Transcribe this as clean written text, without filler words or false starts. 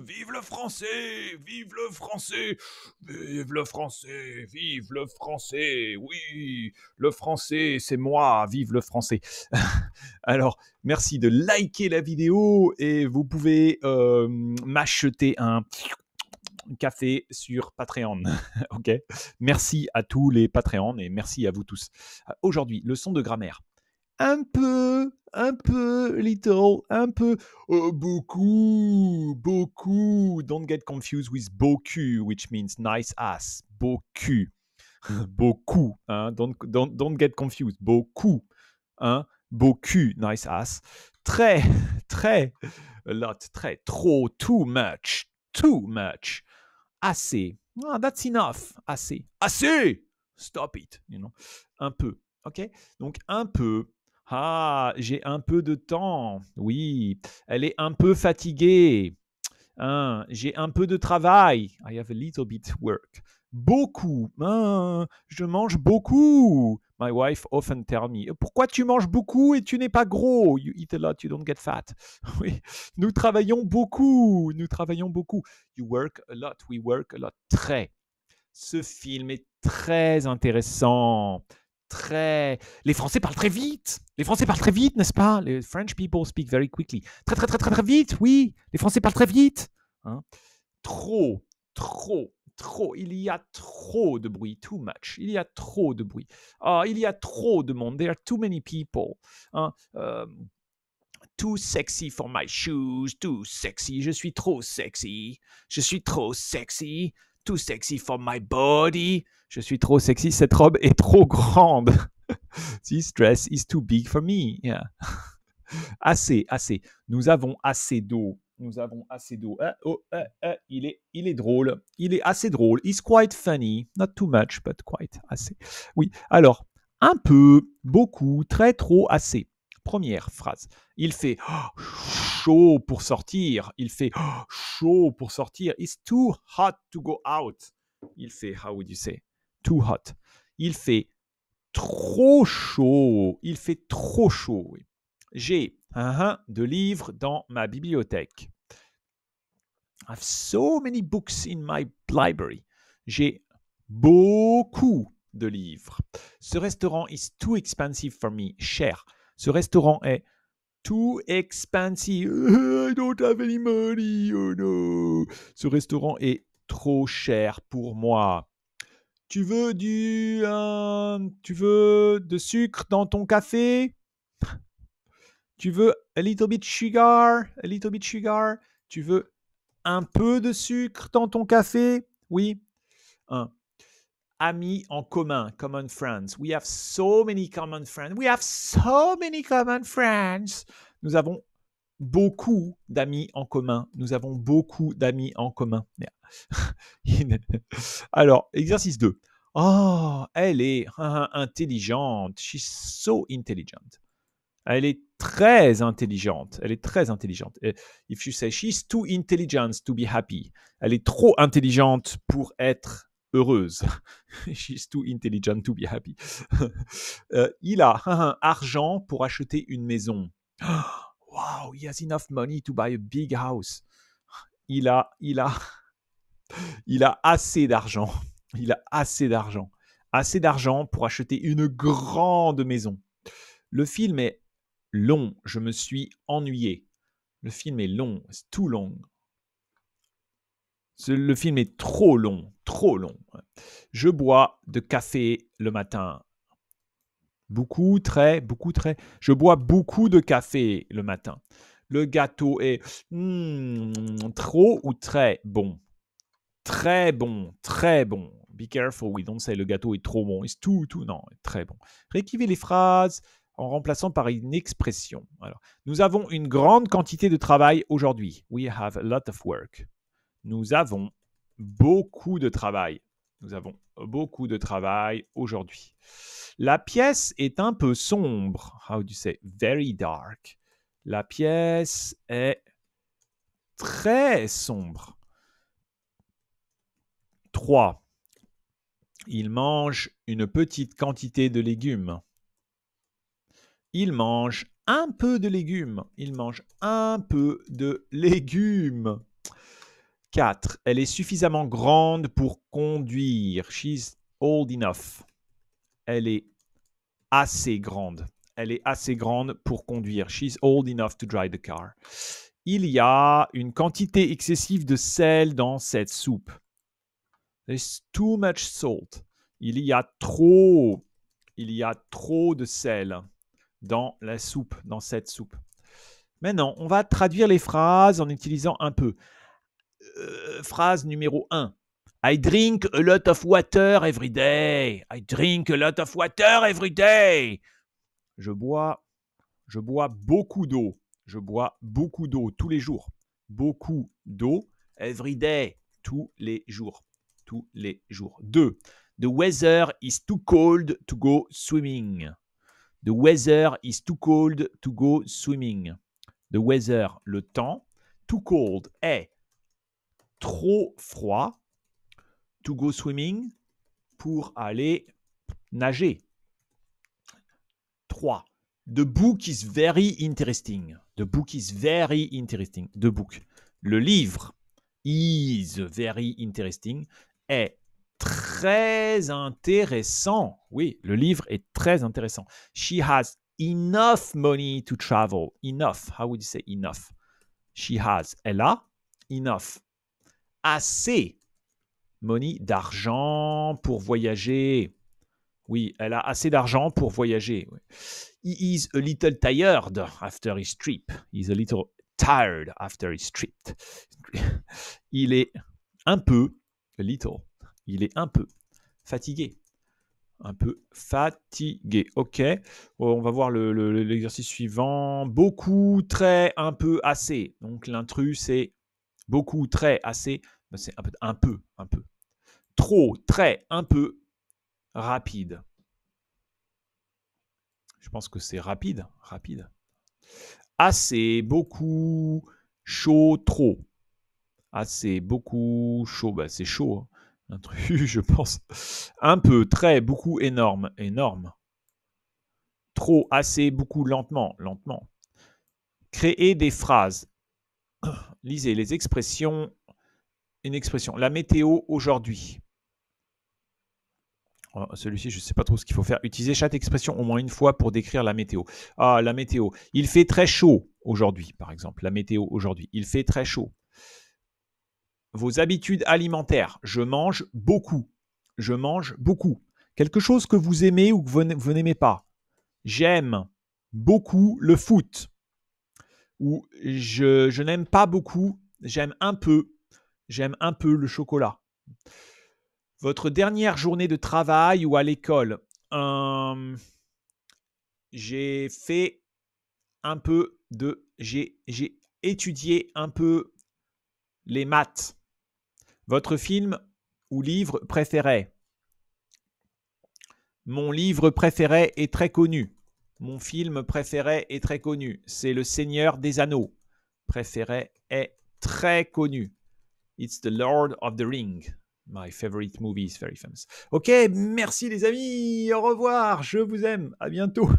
Vive le français! Vive le français! Vive le français! Vive le français! Oui, le français, c'est moi! Vive le français! Alors, merci de liker la vidéo et vous pouvez m'acheter un café sur Patreon. Ok. Merci à tous les Patreons et merci à vous tous. Aujourd'hui, leçon de grammaire. Un peu, little, un peu, beaucoup, beaucoup. Don't get confused with beaucoup, which means nice ass. Beaucoup, beaucoup. Hein? Don't get confused. Beaucoup, hein? Beaucoup, nice ass. Très, très, a lot, très, trop, too much, assez. Ah, that's enough, assez, assez. Stop it, you know. Un peu, ok. Donc un peu. Ah, j'ai un peu de temps. Oui, elle est un peu fatiguée. Hein, j'ai un peu de travail. I have a little bit work. Beaucoup. Je mange beaucoup. My wife often tell me, pourquoi tu manges beaucoup et tu n'es pas gros? You eat a lot, you don't get fat. Oui, nous travaillons beaucoup. Nous travaillons beaucoup. You work a lot. We work a lot. Très. Ce film est très intéressant. Très. Les Français parlent très vite. Les Français parlent très vite, n'est-ce pas? Les French people speak very quickly. Très, très, très, très, très vite, oui. Les Français parlent très vite. Hein? Trop, trop, trop. Il y a trop de bruit. Too much. Il y a trop de bruit. Il y a trop de monde. There are too many people. Hein? Too sexy for my shoes. Too sexy. Je suis trop sexy. Je suis trop sexy. Too sexy for my body. Je suis trop sexy. Cette robe est trop grande. This dress is too big for me. Yeah. Assez, assez. Nous avons assez d'eau. Nous avons assez d'eau. Il est drôle. Il est assez drôle. He's quite funny. Not too much, but quite assez. Oui. Alors, un peu, beaucoup, très, trop, assez. Première phrase. Il fait chaud pour sortir. Il fait chaud pour sortir. It's too hot to go out. Il fait, how would you say? Too hot. Il fait trop chaud. Il fait trop chaud. Oui. J'ai de livres dans ma bibliothèque. I have so many books in my library. J'ai beaucoup de livres. Ce restaurant is too expensive for me. Cher. Ce restaurant est too expensive. I don't have any money. Oh no. Ce restaurant est trop cher pour moi. Tu veux de sucre dans ton café? Tu veux a little bit sugar? A little bit sugar? Tu veux un peu de sucre dans ton café? Oui. Amis en commun, common friends. We have so many common friends. We have so many common friends. Nous avons beaucoup d'amis en commun. Nous avons beaucoup d'amis en commun. Alors, exercice 2. Oh, elle est intelligente. She's so intelligent. Elle est très intelligente. Elle est très intelligente. If you say she's too intelligent to be happy, elle est trop intelligente pour être heureuse. She's too intelligent to be happy. Il a argent pour acheter une maison. Wow, he has enough money to buy a big house. Il a assez d'argent. Il a assez d'argent. Assez d'argent pour acheter une grande maison. Le film est long. Je me suis ennuyé. Le film est long. It's too long. Le film est trop long. Trop long. Je bois de café le matin. Beaucoup, très, beaucoup, très. Je bois beaucoup de café le matin. Le gâteau est trop ou très bon. Très bon, très bon. Be careful, we don't say le gâteau est trop bon. It's too, non, très bon. Réécrivez les phrases en remplaçant par une expression. Alors, nous avons une grande quantité de travail aujourd'hui. We have a lot of work. Nous avons beaucoup de travail. Nous avons beaucoup de travail aujourd'hui. La pièce est un peu sombre. How do you say? Very dark. La pièce est très sombre. 3. Il mange une petite quantité de légumes. Il mange un peu de légumes. Il mange un peu de légumes. 4. Elle est suffisamment grande pour conduire. She's old enough. Elle est assez grande. Elle est assez grande pour conduire. She's old enough to drive the car. Il y a une quantité excessive de sel dans cette soupe. There's too much salt. Il y a trop de sel dans la soupe, dans cette soupe. Maintenant, on va traduire les phrases en utilisant un peu. Phrase numéro 1. I drink a lot of water every day. I drink a lot of water every day. Je bois beaucoup d'eau. Je bois beaucoup d'eau tous les jours. Beaucoup d'eau. Every day. Tous les jours. Tous les jours. 2. The weather is too cold to go swimming. The weather is too cold to go swimming. The weather, le temps. Too cold est trop froid. To go swimming, pour aller nager. 3. The book is very interesting. The book is very interesting. The book. Le livre is very interesting est très intéressant. Oui, le livre est très intéressant. She has enough money to travel. Enough. How would you say enough? She has. Elle a. Enough. Assez. Money, d'argent pour voyager. Oui, elle a assez d'argent pour voyager. He is a little tired after his trip. He's a little tired after his trip. Il est un peu, a little, il est un peu fatigué. Un peu fatigué. OK. On va voir l'exercice suivant. Beaucoup, très, un peu, assez. Donc l'intrus, c'est beaucoup, très, assez. C'est un peu. Trop, très, un peu, rapide. Je pense que c'est rapide. Assez, beaucoup, chaud, trop. Assez, beaucoup, chaud. C'est chaud. Un truc, je pense. Un peu, très, beaucoup, énorme. Trop, assez, beaucoup, lentement. Créer des phrases. Lisez les expressions. Une expression. La météo aujourd'hui. Celui-ci, je ne sais pas trop ce qu'il faut faire. Utilisez chaque expression au moins une fois pour décrire la météo. Ah, la météo. Il fait très chaud aujourd'hui, par exemple. La météo aujourd'hui. Il fait très chaud. Vos habitudes alimentaires. Je mange beaucoup. Quelque chose que vous aimez ou que vous n'aimez pas. J'aime beaucoup le foot. Ou je n'aime pas beaucoup. J'aime un peu le chocolat. Votre dernière journée de travail ou à l'école. J'ai fait un peu de... J'ai étudié un peu les maths. Votre film ou livre préféré. Mon livre préféré est très connu. Mon film préféré est très connu. C'est Le Seigneur des Anneaux. Préféré est très connu. It's the Lord of the Ring. My favorite movie is very famous. Ok, merci les amis. Au revoir. Je vous aime. À bientôt.